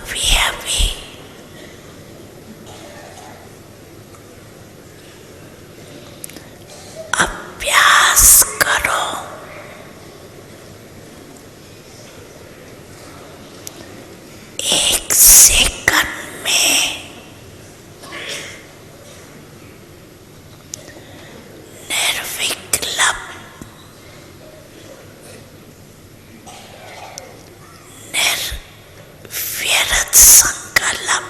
अभी अभी अभ्यास करो। एक सेकंड में निर्विकल्प निर्व्यर्थ संकल्प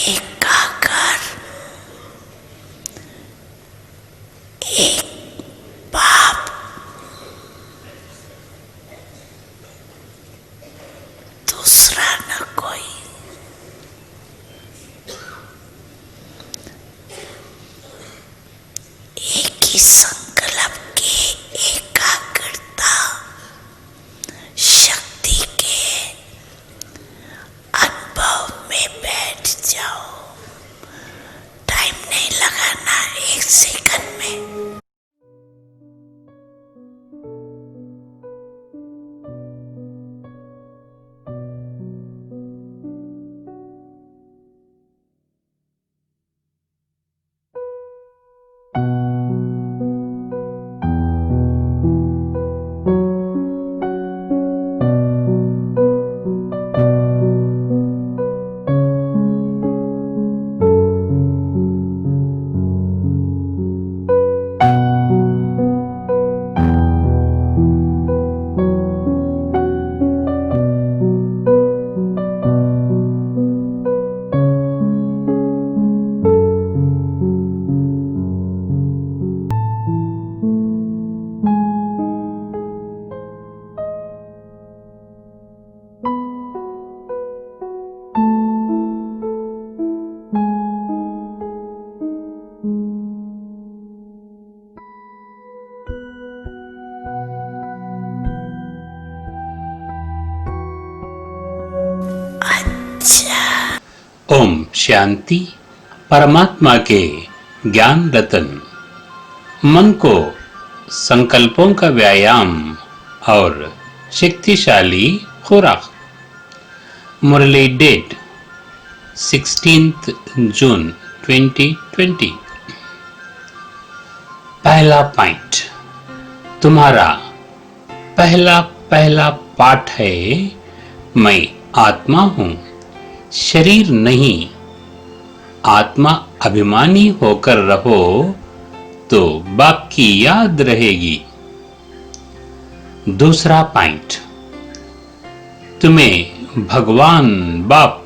एकाग्र एक बाप दूसरा न कोई। एक ही संकल्प की एकाग्रता शक्ति के अनुभव में बैठ जाओ। टाइम नहीं लगाना, एक सेकंड में। ओम शांति। परमात्मा के ज्ञान रतन मन को संकल्पों का व्यायाम और शक्तिशाली खुराक। मुरली डेट 16 जून 2020। पहला पॉइंट, तुम्हारा पहला पाठ है मैं आत्मा हूं, शरीर नहीं। आत्मा अभिमानी होकर रहो तो बाप की याद रहेगी। दूसरा पॉइंट, तुम्हें भगवान बाप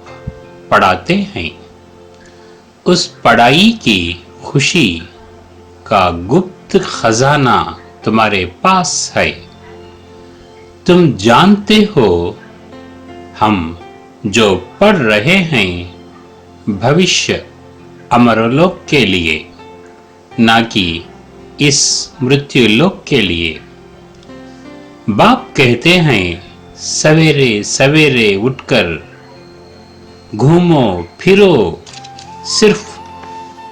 पढ़ाते हैं। उस पढ़ाई की खुशी का गुप्त खजाना तुम्हारे पास है। तुम जानते हो हम जो पढ़ रहे हैं भविष्य अमरलोक के लिए, ना कि इस मृत्युलोक के लिए। बाप कहते हैं सवेरे सवेरे उठकर घूमो फिरो, सिर्फ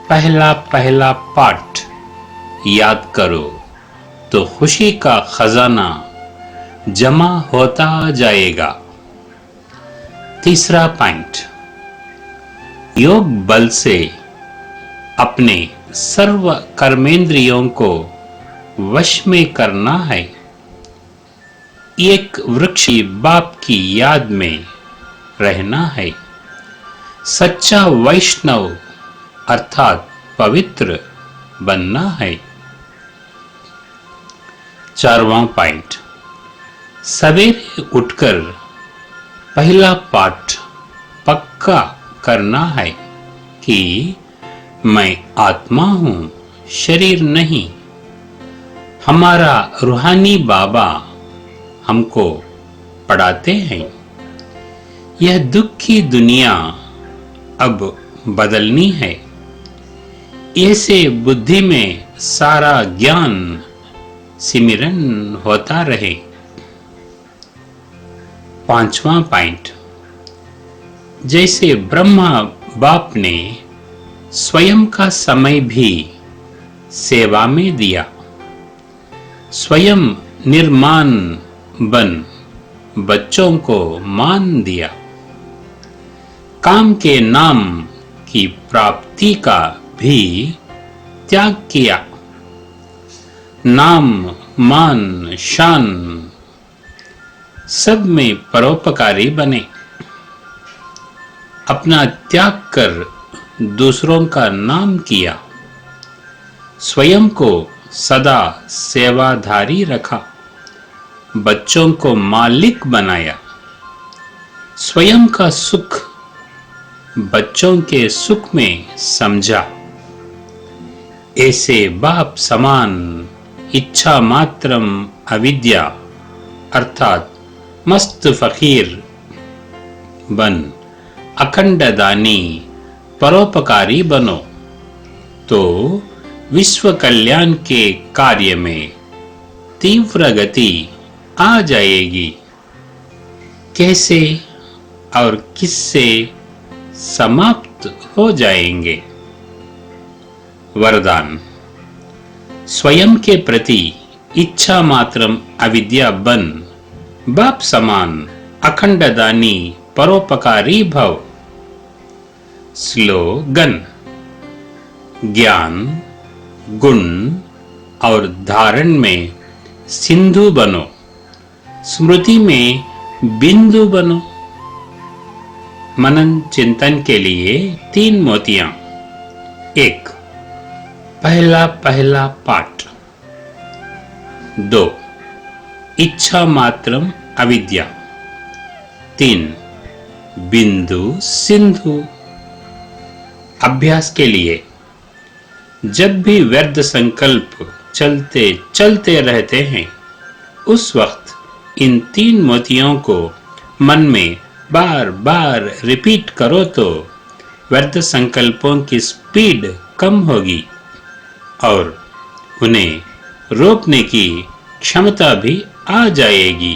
पहला पाठ याद करो तो खुशी का खजाना जमा होता जाएगा। तीसरा पॉइंट, योग बल से अपने सर्व कर्मेंद्रियों को वश में करना है। एक वृक्ष बाप की याद में रहना है। सच्चा वैष्णव अर्थात पवित्र बनना है। चारवां पॉइंट, सवेरे उठकर पहला पाठ पक्का करना है कि मैं आत्मा हूं, शरीर नहीं। हमारा रूहानी बाबा हमको पढ़ाते हैं यह दुख की दुनिया अब बदलनी है। ऐसे बुद्धि में सारा ज्ञान सिमरन होता रहे। पांचवा पॉइंट, जैसे ब्रह्मा बाप ने स्वयं का समय भी सेवा में दिया। स्वयं निर्माण बन बच्चों को मान दिया। काम के नाम की प्राप्ति का भी त्याग किया। नाम मान शान सब में परोपकारी बने। अपना त्याग कर दूसरों का नाम किया। स्वयं को सदा सेवाधारी रखा। बच्चों को मालिक बनाया। स्वयं का सुख बच्चों के सुख में समझा। ऐसे बाप समान इच्छा मात्रम अविद्या अर्थात मस्त फकीर बन अखंड दानी परोपकारी बनो तो विश्व कल्याण के कार्य में तीव्र गति आ जाएगी। कैसे और किससे समाप्त हो जाएंगे। वरदान। स्वयं के प्रति इच्छा मात्रम अविद्या बन बाप समान अखंड दानी परोपकारी भव। स्लोगन। ज्ञान गुण और धारण में सिंधु बनो। स्मृति में बिंदु बनो। मनन चिंतन के लिए 3 मोतियां। 1. पहला पाठ। 2. इच्छा मात्रम अविद्या। 3. बिंदु सिंधु। अभ्यास के लिए जब भी व्यर्थ संकल्प चलते चलते रहते हैं उस वक्त इन 3 मोतियों को मन में बार बार रिपीट करो तो व्यर्थ संकल्पों की स्पीड कम होगी और उन्हें रोकने की क्षमता भी आ जाएगी।